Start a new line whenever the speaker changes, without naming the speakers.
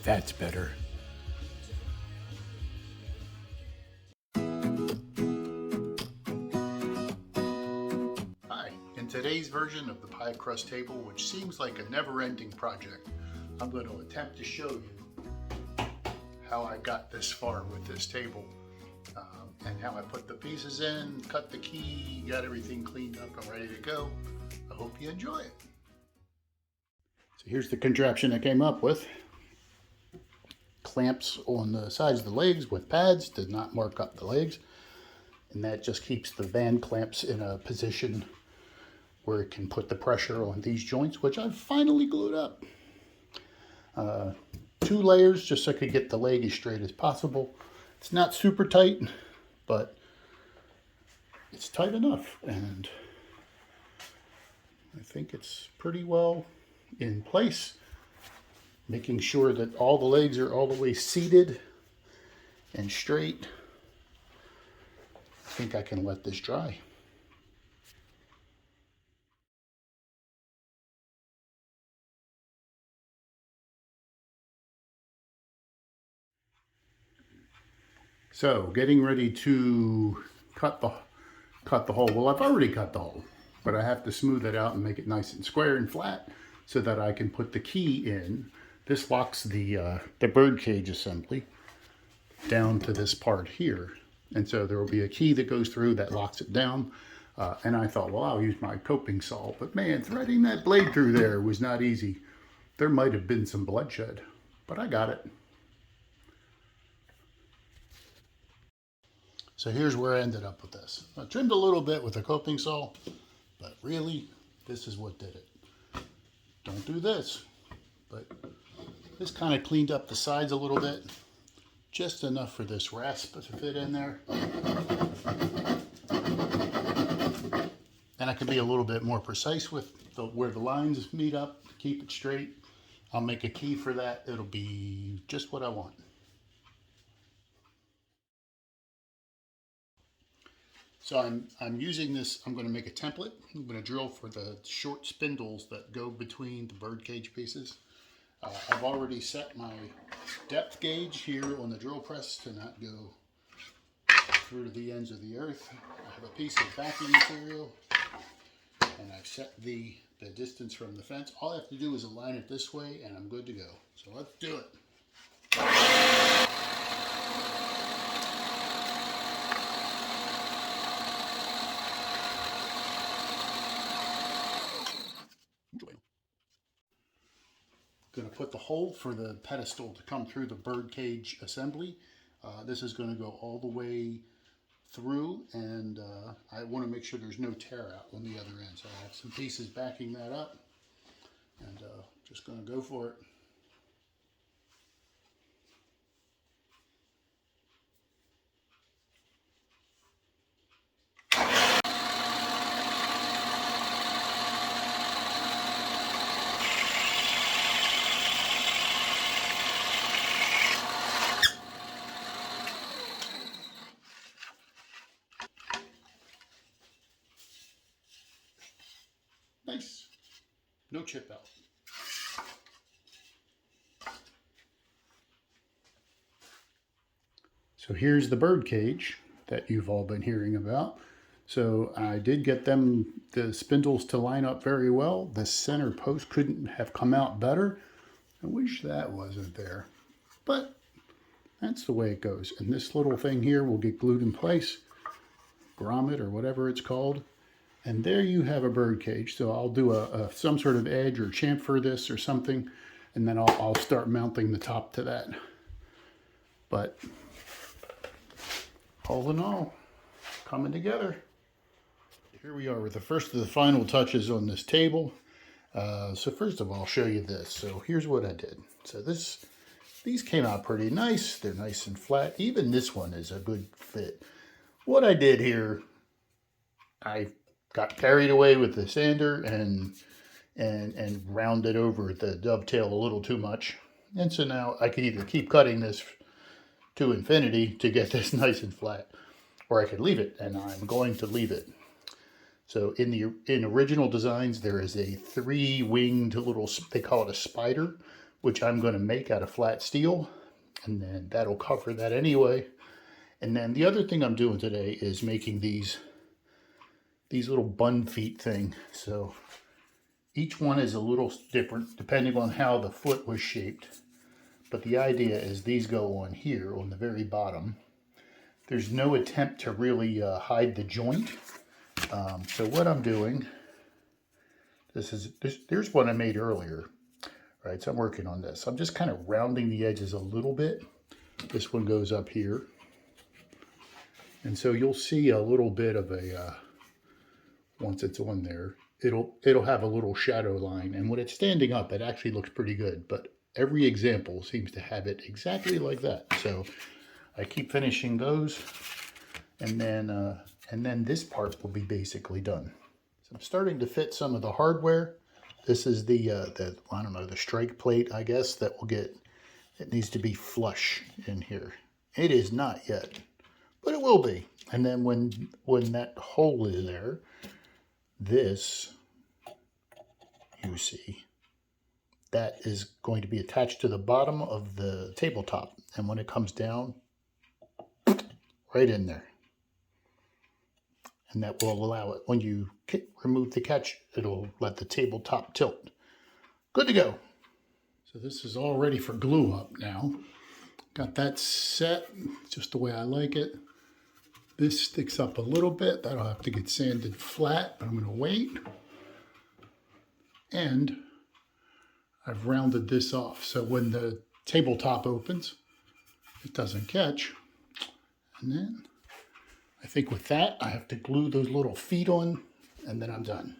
That's better. Hi, in today's version of the pie crust table, which seems like a never-ending project, I'm going to attempt to show you how I got this far with this table, and how I put the pieces in, cut the key, got everything cleaned up and ready to go. I hope you enjoy it. So here's the contraption I came up with. Clamps on the sides of the legs with pads to not mark up the legs, and that just keeps the band clamps in a position where it can put the pressure on these joints, which I've finally glued up. 2 layers just so I could get the leg as straight as possible. It's not super tight, but it's tight enough, and I think it's pretty well in place. Making sure that all the legs are all the way seated and straight. I think I can let this dry. So, getting ready to cut the hole. Well, I've already cut the hole, but I have to smooth it out and make it nice and square and flat so that I can put the key in. This locks the birdcage assembly down to this part here. And so there will be a key that goes through that locks it down. And I thought, well, I'll use my coping saw. But man, threading that blade through there was not easy. There might have been some bloodshed, but I got it. So here's where I ended up with this. I trimmed a little bit with a coping saw, but really, this is what did it. Don't do this, but this kind of cleaned up the sides a little bit, just enough for this rasp to fit in there. And I can be a little bit more precise with where the lines meet up to keep it straight. I'll make a key for that. It'll be just what I want. So I'm using this, I'm going to make a template. I'm going to drill for the short spindles that go between the birdcage pieces. I've already set my depth gauge here on the drill press to not go through to the ends of the earth. I have a piece of backing material, and I've set the distance from the fence. All I have to do is align it this way, and I'm good to go. So let's do it. Going to put the hole for the pedestal to come through the birdcage assembly. This is going to go all the way through, and I want to make sure there's no tear out on the other end. So I have some pieces backing that up, and just going to go for it. Nice. No chip out. So here's the birdcage that you've all been hearing about. So I did get the spindles to line up very well. The center post couldn't have come out better. I wish that wasn't there, but that's the way it goes. And this little thing here will get glued in place, grommet or whatever it's called. And there you have a birdcage. So I'll do some sort of edge or chamfer this or something, and then I'll start mounting the top to that. But all in all, coming together. Here we are with the first of the final touches on this table. So first of all, I'll show you this. So here's what I did. So these came out pretty nice. They're nice and flat. Even this one is a good fit. What I did here, I got carried away with the sander and rounded over the dovetail a little too much. And so now I could either keep cutting this to infinity to get this nice and flat, or I could leave it, and I'm going to leave it. So in original designs, there is a 3-winged little, they call it a spider, which I'm going to make out of flat steel, and then that'll cover that anyway. And then the other thing I'm doing today is making these little bun feet thing. So each one is a little different depending on how the foot was shaped. But the idea is these go on here on the very bottom. There's no attempt to really hide the joint. So what I'm doing, there's one I made earlier. Right, so I'm working on this. I'm just kind of rounding the edges a little bit. This one goes up here. And so you'll see a little bit of a, once it's on there, it'll have a little shadow line. And when it's standing up, it actually looks pretty good. But every example seems to have it exactly like that. So I keep finishing those. And then this part will be basically done. So I'm starting to fit some of the hardware. This is the I don't know, the strike plate, I guess, that will get, it needs to be flush in here. It is not yet, but it will be. And then when that hole is there, this, you see, that is going to be attached to the bottom of the tabletop. And when it comes down, right in there. And that will allow it, when you remove the catch, it'll let the tabletop tilt. Good to go. So this is all ready for glue up now. Got that set just the way I like it. This sticks up a little bit. That'll have to get sanded flat, but I'm going to wait. And I've rounded this off, so when the tabletop opens, it doesn't catch. And then I think with that, I have to glue those little feet on, and then I'm done.